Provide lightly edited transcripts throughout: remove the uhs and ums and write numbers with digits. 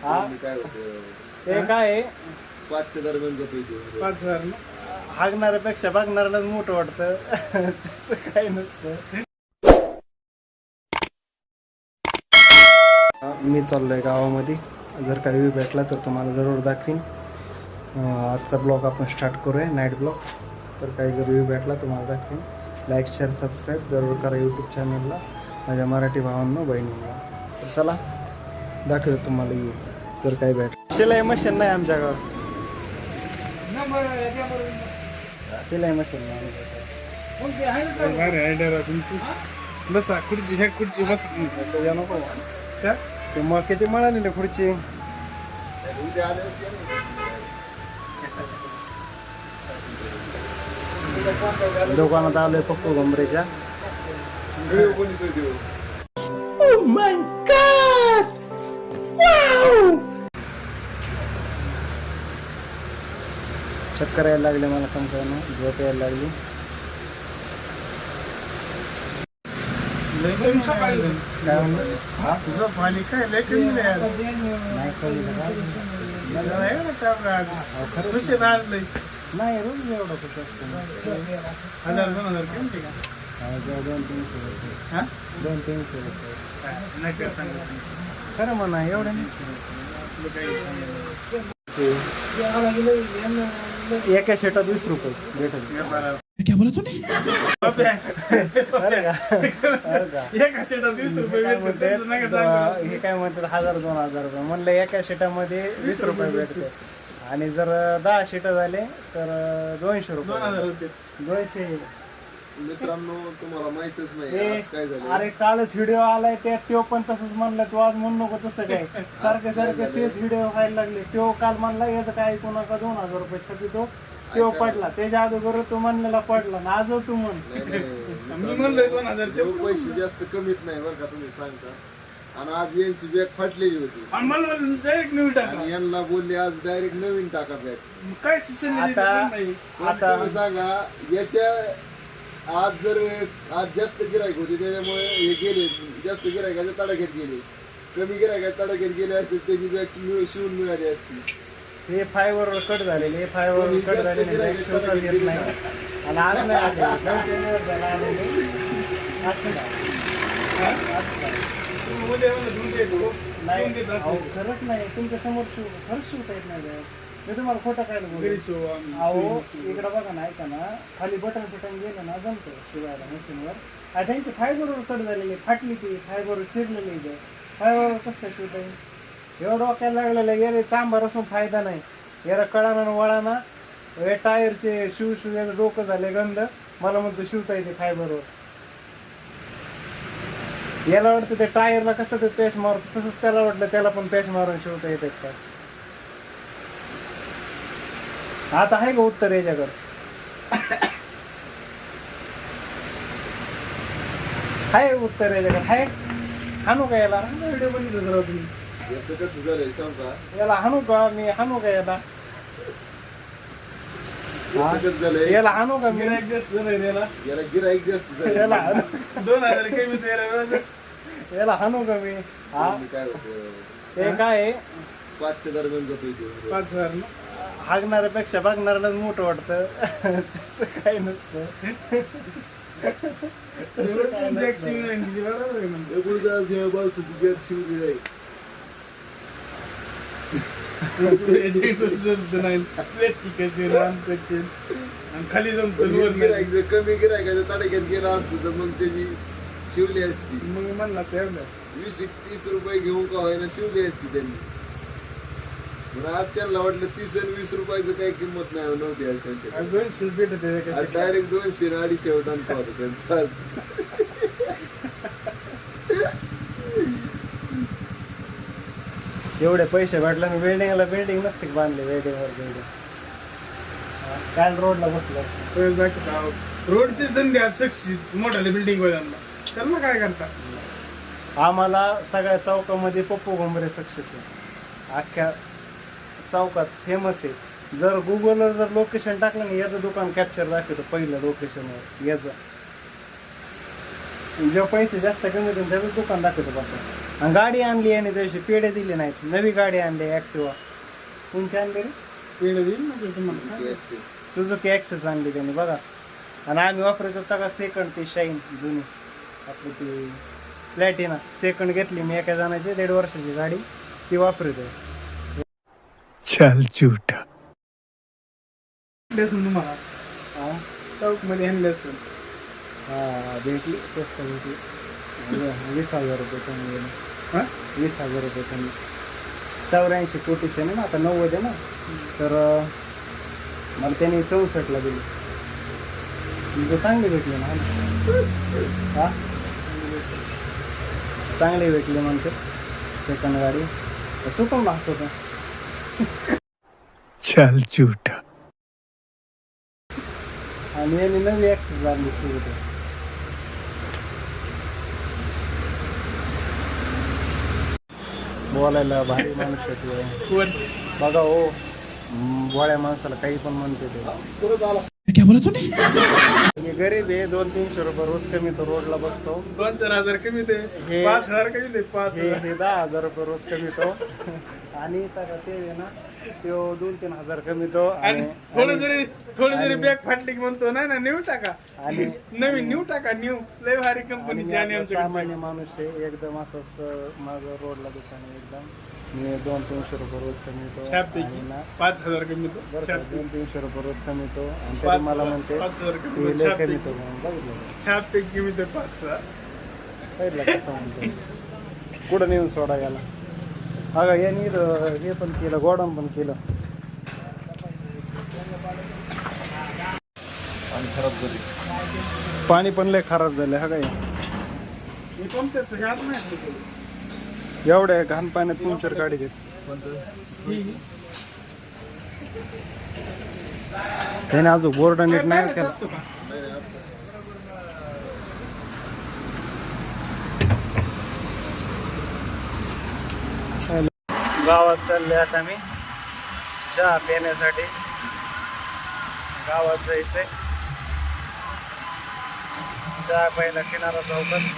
हा काय होतं ते काय आहे, 5च्या दरम्यान जातो 5,000 ना. हागणाऱ्यापेक्षा बघणाऱ्यालाच मोठं वाटतं. तसं काही नसतं. मी चाललोय गावामध्ये, जर काही वेळ भेटला तर तुम्हाला जरूर दाखवीन. आजचा ब्लॉग आपण स्टार्ट करूया, नाईट ब्लॉग. तर काही जर वेळ भेटला तुम्हाला दाखवीन. लाईक शेअर सबस्क्राईब जरूर करा यूट्यूब चॅनलला, माझ्या मराठी भावांनो बहिणींना. तर चला दाखवतो तुम्हाला येऊ जर काही भेटलं. शिलाई मशीन नाही आमच्या गावात, शिलाई मशीन नाही आमच्याकडे. भारी आयडिया राव तुमची. बसा खुर्ची, ह्या खुर्ची बस. त्याच्या नको त्या ते मग किती म्हणाले खुर्ची. उद्या आल्यावर दुकानात आलोय पप्पू घुमरेच्या. व्हिडिओ कोणी देऊ चक्कर यायला लागले मला, काम करणं झोप यायला लागली. काय म्हणलं हा झोप आली काय लय कमी नाही आज. नाही कळलं का? आहे ना त्या आज. खुशी आज लय. नाही रोज एवढं कुठं असतं. 1,000-2,000 किमती का? 2-300 रुपये. हा? 2-300 रुपये. नाही काय सांगत. खरं म्हणा एवढं नाही. आपलं काही सांगत. एका शेटात 20 रुपये भेटत. बापरे. अरे का? अरे का? एका सेटात 20 रुपये काय भेटतात. तसं नका सांगू. म्हणतात, हे काय म्हणतात 1,000-2,000 रुपये. म्हणलं एका शेटामध्ये 20 रुपये भेटते, आणि जर 10 शीट झाले तर 200 रुपये. 2,000 होते. 200. मित्रांनो तुम्हाला माहितच नाही ए, आज काय झालं. अरे कालच व्हिडिओ आलाय त्यात तो पण तसंच म्हणला. तू आज म्हणू नको तसं काय. सारखे सारखे तेच व्हिडिओ व्हायला लागले. तो काल म्हणला याचं काय ऐकू नका, 2,000 रुपये छपितो. तो पडला, त्याच्या अगोदर तू म्हणलेला पडला ना, आज तू म्हण. मी म्हणलोय 2,000 ते. तेव्हा पैसे जास्त कमीत नाही बरं का तुम्ही सांगता. आणि आज यांची बॅग फाटलेली होती आणि मला डायरेक्ट नवीन टाका. आणि यांना बोलले आज डायरेक्ट नवीन टाका बॅग. काय सिस्टम आता तुम्ही सांगा याच्या आज जास्त गिरायक होते त्याच्यामुळे हे गेले, जास्त गिरायकाच्या तडाख्यात गेले. कमी गिरायकाच्या तडाख्यात गेले असते त्याची बॅग शिवून मिळाली असती. हे फायवर कट झालेले, फायवर कट झालेले नाही, शिवता येत नाही. आणि आज नाही आले, 2-3 दिवस झाला आलेले. आज नाही. देत अहो, खरंच नाही, तुमच्या समोर खरंच शिवता येत नाही बॅग. मी तुम्हाला खोटं काय बोलू. अहो इकडं बघा ना, ऐका ना, खाली बटन गेलं ना जमतं शिवायला मशीनवर. आणि त्यांची फायबरवर कट झालेली, फाटली ती फायबरवर चिरलेली. फायबरवर कसं काय शिवता येईल? एवढं डोक्याला लागलेलं गेले चांभार असून फायदा नाही. याला कळाना वळाना, हे टायरचे शिव याचं डोकं झाले गंध. मला म्हणतो शिवता येते फायबरवर. याला वाटतं ते टायरला कसं ते पेश मारतो तसंच त्याला वाटलं त्याला पण पेश मारून शिवता येते का. आता आहे का उत्तर याच्याकडे? आहे उत्तर याच्याकडे? आहे हाणू का याला? व्हिडिओ बघितलं जरा तुम्ही. याचं कसं झालंय सांगा. याला हाणू का मी? हाणू का याला? कसं झालंय याला हाणू का मी? गिऱ्हाईक जास्त झालंय याला. याला गिराईक जास्त झालं. याला 2,000 कमी द्यायला वेळच. याला हाणू का मी? हा काय होतं ते काय आहे, 5च्या दरम्यान जातो इथे. 5,000 ना. हागणाऱ्यापेक्षा बघणाऱ्यालाच मोठं वाटतं. तसं काही नसतं. बॅग शिवून आणली ती, बरोबर आहे म्हणतो. एकुलता या बालसाची बॅग शिवली जाईल. प्लास्टिक असेल, आमचं असेल. आणि खाली जाऊन तो लोअर गिराईक जर कमी गिरायकाच्या तडाख्यात गेला असतो तर मग त्याची शिवली असती. मग म्हणला ते एवढं. 20-30 रुपये घेऊन का व्हायला शिवली असती त्यांनी. पण आज त्यांना वाटलं 30 आणि 20 रुपयाचं काही किंमत नाही नव्हती आज त्यांच्याकडे. 200 भेटत आहे एका शेतात. डायरेक्ट 200 आणि 250 टनका होता त्यांचा. एवढे पैसे भेटले मी बिल्डिंग नसते का बांधले. वेल्डिंगवर बिल्डिंग काल रोडला बसलो. तो दाखवत आहोत. रोडचेच धंदे आज सक्सेस मोठ्याला बिल्डिंग वाल्यांना. त्यांना काय करता? आम्हाला सगळ्या चौकामध्ये पप्पू घुमरे सक्सेस आहे. अख्ख्या चौकात फेमस आहे. जर गुगलवर जर लोकेशन टाकलं ना, याचं दुकान कॅप्चर दाखवतं पहिलं लोकेशनवर. याचं जेव्हा पैसे जास्त कमी होतील त्याचं दुकान दाखवतं बाबा. आणि गाडी आणली आणि त्याशी पेढे दिले नाहीत. नवी गाडी आणली ॲक्टिवा. कोणती आणली रे? पेढे देईल ना ते तुम्हाला. Access. सुझुकी ॲक्सेस आणली त्यांनी बघा. आणि आम्ही वापरतो का सेकंड ती शाईन जुनी आपली ती प्लॅटिना सेकंड घेतली मी एका जणाची 1.5 वर्षाची गाडी ती वापरतो. चल झूठा. असेल तुम्हाला हां चौकमध्ये आणले असेल. हां भेटली स्वस्त भेटली. 20,000 रुपये कमी गेले. हां 20,000 रुपये कमी. 84 कोटेशन आहे ना आता 90 आहे ना तर मला त्यांनी 64ला दिली. तुमचं चांगली भेटली ना हा चांगली भेटली म्हणते सेकंड गाडी. तू पण हसत चल झूठा. आणि यांनी नवी ॲक्सेस लागली सुरू बोलायला भारी माणूस आहे. कोण बघा हो भोळ्या माणसाला काही पण म्हणते ते. मी गरीब आहे 200-300 रुपये रोज कमी तो रोडला बसतो. 2-4 हजार कमी ते हे- 5,000 कमी ते 5,000. हे 10,000 रुपये रोज कमी तो आणि तर ते आहे ना तो 2-3 हजार कमी तो आणि थोडं जरी बॅग फाटली की म्हणतो नाही ना न्यू टाका आणि नवीन न्यू टाका न्यू लय भारी कंपनीची आणि मी आमच्याकडे सामान्य माणूस आहे एकदम असंच माझं रोडला दुकान आहे एकदम. मी 200-300 रुपये रोज कमी तो छापपैकी आणि ना 5,000 कमी तो बरं का, 200-300 रुपये रोज कमी तो आणि तरी 5,000 मला म्हणते 5,000 ते कमी लय कमी तो म्हणून बघितलं का? छापपैकी कमी ते 5,000. पहिलं कसं म्हणतो कुठं नेऊन सोडा याला. अगं यांनी इथं हे पण केलं गोडाऊन पण केलं. आणि खराब झाली. पाणी पण लय खराब झालं हा काय. हे तुमच्याच ह्याच नाही एवढ्या घाण पाण्यात तुमच्यावर गाडी घेत त्याने अजून बोर्ड नीट नाही केला. असतो का गावात चालले आता मी चहा पिण्यासाठी. गावात जायचंय चहा प्यायला किनारा चौकात.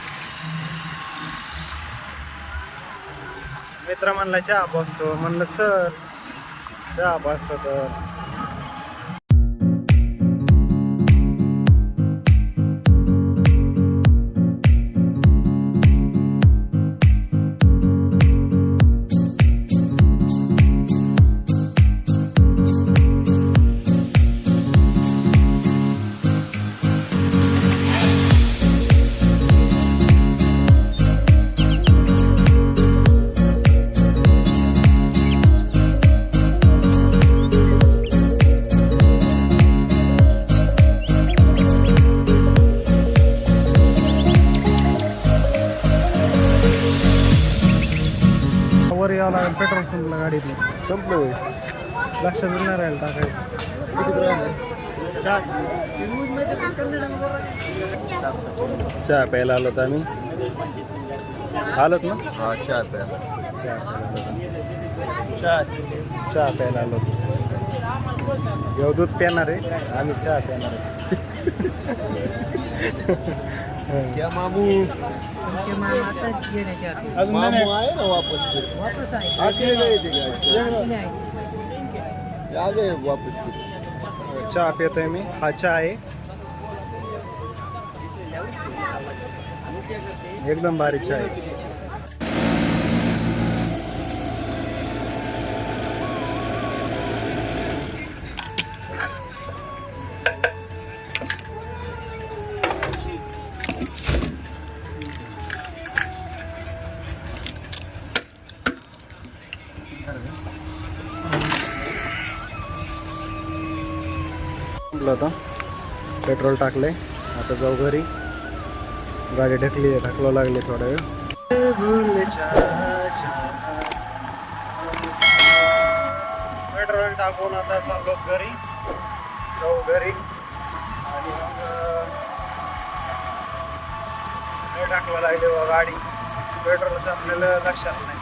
मित्र म्हणला चहा बसतो म्हणलं चल चहा बसतो तर. वर यावं लागेल पेट्रोल संपलं गाडीतलं. संपलं होय. लक्षात नाही राहील टाकायचं. चहा प्यायला आलोत आम्ही. आलोत ना हा चहा प्यायला. चहा प्यायला आलोत. घेऊ दूध पिणार आहे आम्ही चहा पिणार आहे. क्या मामू अजून मामू नाही आहे ना वापस आगे गए थे क्या? आ गए वापस फिर. चहा पितोय मी. हा चहा आहे एकदम बारीक चहा आहे. आता पेट्रोल टाकले आता जाऊ घरी. गाडी ढकलावं लागली थोडा वेळ. पेट्रोल टाकून आता चाललो घरी. जाऊ घरी आणि मग टाकला लागले गाडी. पेट्रोल आपल्याला लक्षात नाही.